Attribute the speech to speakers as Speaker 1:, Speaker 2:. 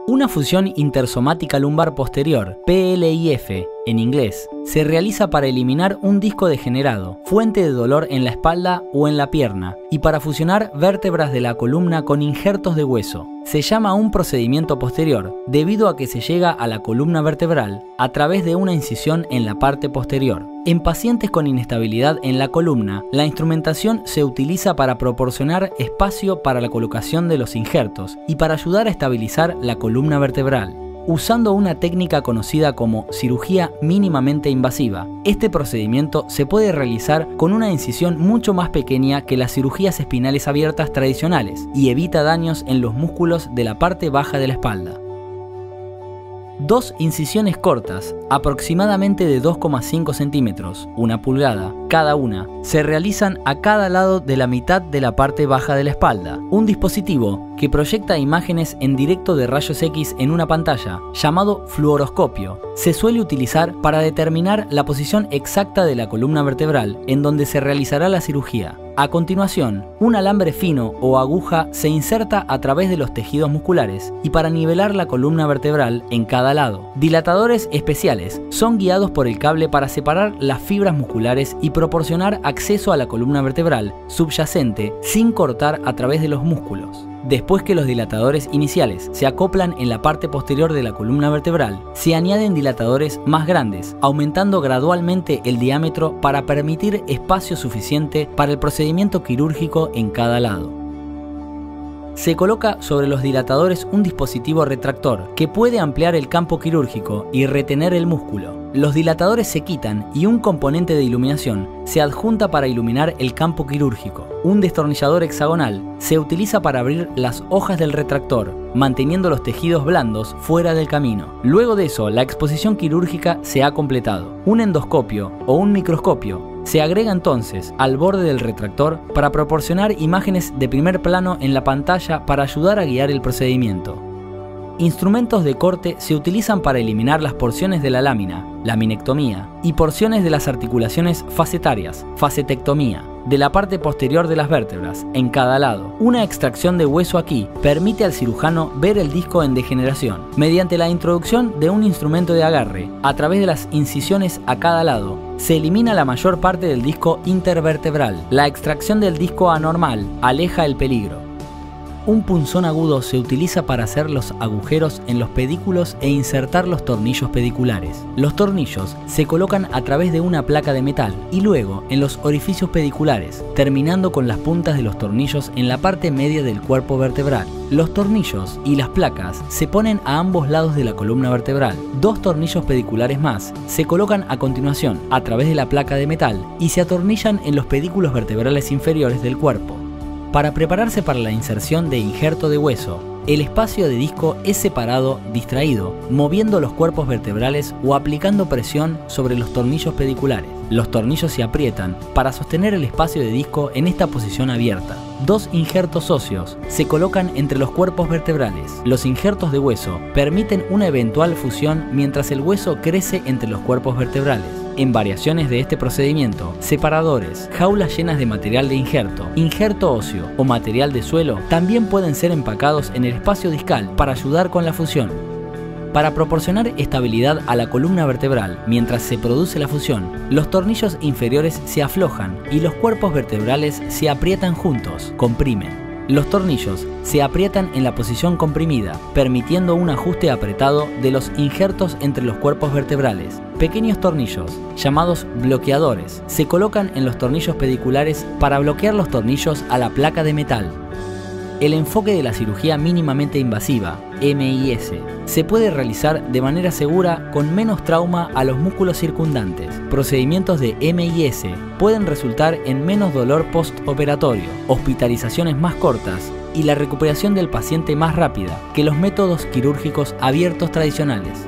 Speaker 1: Una fusión intersomática lumbar posterior, PLIF en inglés, se realiza para eliminar un disco degenerado, fuente de dolor en la espalda o en la pierna, y para fusionar vértebras de la columna con injertos de hueso. Se llama un procedimiento posterior debido a que se llega a la columna vertebral a través de una incisión en la parte posterior. En pacientes con inestabilidad en la columna, la instrumentación se utiliza para proporcionar espacio para la colocación de los injertos y para ayudar a estabilizar la columna vertebral. Usando una técnica conocida como cirugía mínimamente invasiva, este procedimiento se puede realizar con una incisión mucho más pequeña que las cirugías espinales abiertas tradicionales y evita daños en los músculos de la parte baja de la espalda. Dos incisiones cortas, aproximadamente de 2,5 centímetros, 1 pulgada, cada una, se realizan a cada lado de la mitad de la parte baja de la espalda. Un dispositivo que proyecta imágenes en directo de rayos X en una pantalla, llamado fluoroscopio, se suele utilizar para determinar la posición exacta de la columna vertebral en donde se realizará la cirugía. A continuación, un alambre fino o aguja se inserta a través de los tejidos musculares y para nivelar la columna vertebral en cada lado. Dilatadores especiales son guiados por el cable para separar las fibras musculares y proporcionar acceso a la columna vertebral subyacente sin cortar a través de los músculos. Después que los dilatadores iniciales se acoplan en la parte posterior de la columna vertebral, se añaden dilatadores más grandes, aumentando gradualmente el diámetro para permitir espacio suficiente para el procedimiento quirúrgico en cada lado. Se coloca sobre los dilatadores un dispositivo retractor que puede ampliar el campo quirúrgico y retener el músculo. Los dilatadores se quitan y un componente de iluminación se adjunta para iluminar el campo quirúrgico. Un destornillador hexagonal se utiliza para abrir las hojas del retractor, manteniendo los tejidos blandos fuera del camino. Luego de eso, la exposición quirúrgica se ha completado. Un endoscopio o un microscopio se agrega entonces al borde del retractor para proporcionar imágenes de primer plano en la pantalla para ayudar a guiar el procedimiento. Instrumentos de corte se utilizan para eliminar las porciones de la lámina, laminectomía, y porciones de las articulaciones facetarias, facetectomía, de la parte posterior de las vértebras, en cada lado. Una extracción de hueso aquí permite al cirujano ver el disco en degeneración. Mediante la introducción de un instrumento de agarre, a través de las incisiones a cada lado, se elimina la mayor parte del disco intervertebral. La extracción del disco anormal aleja el peligro. Un punzón agudo se utiliza para hacer los agujeros en los pedículos e insertar los tornillos pediculares. Los tornillos se colocan a través de una placa de metal y luego en los orificios pediculares, terminando con las puntas de los tornillos en la parte media del cuerpo vertebral. Los tornillos y las placas se ponen a ambos lados de la columna vertebral. Dos tornillos pediculares más se colocan a continuación a través de la placa de metal y se atornillan en los pedículos vertebrales inferiores del cuerpo. Para prepararse para la inserción de injerto de hueso, el espacio de disco es separado, distraído, moviendo los cuerpos vertebrales o aplicando presión sobre los tornillos pediculares. Los tornillos se aprietan para sostener el espacio de disco en esta posición abierta. Dos injertos óseos se colocan entre los cuerpos vertebrales. Los injertos de hueso permiten una eventual fusión mientras el hueso crece entre los cuerpos vertebrales. En variaciones de este procedimiento, separadores, jaulas llenas de material de injerto óseo o material de suelo también pueden ser empacados en el espacio discal para ayudar con la fusión. Para proporcionar estabilidad a la columna vertebral mientras se produce la fusión, los tornillos inferiores se aflojan y los cuerpos vertebrales se aprietan juntos, comprimen. Los tornillos se aprietan en la posición comprimida, permitiendo un ajuste apretado de los injertos entre los cuerpos vertebrales. Pequeños tornillos, llamados bloqueadores, se colocan en los tornillos pediculares para bloquear los tornillos a la placa de metal. El enfoque de la cirugía mínimamente invasiva, MIS, se puede realizar de manera segura con menos trauma a los músculos circundantes. Procedimientos de MIS pueden resultar en menos dolor postoperatorio, hospitalizaciones más cortas y la recuperación del paciente más rápida que los métodos quirúrgicos abiertos tradicionales.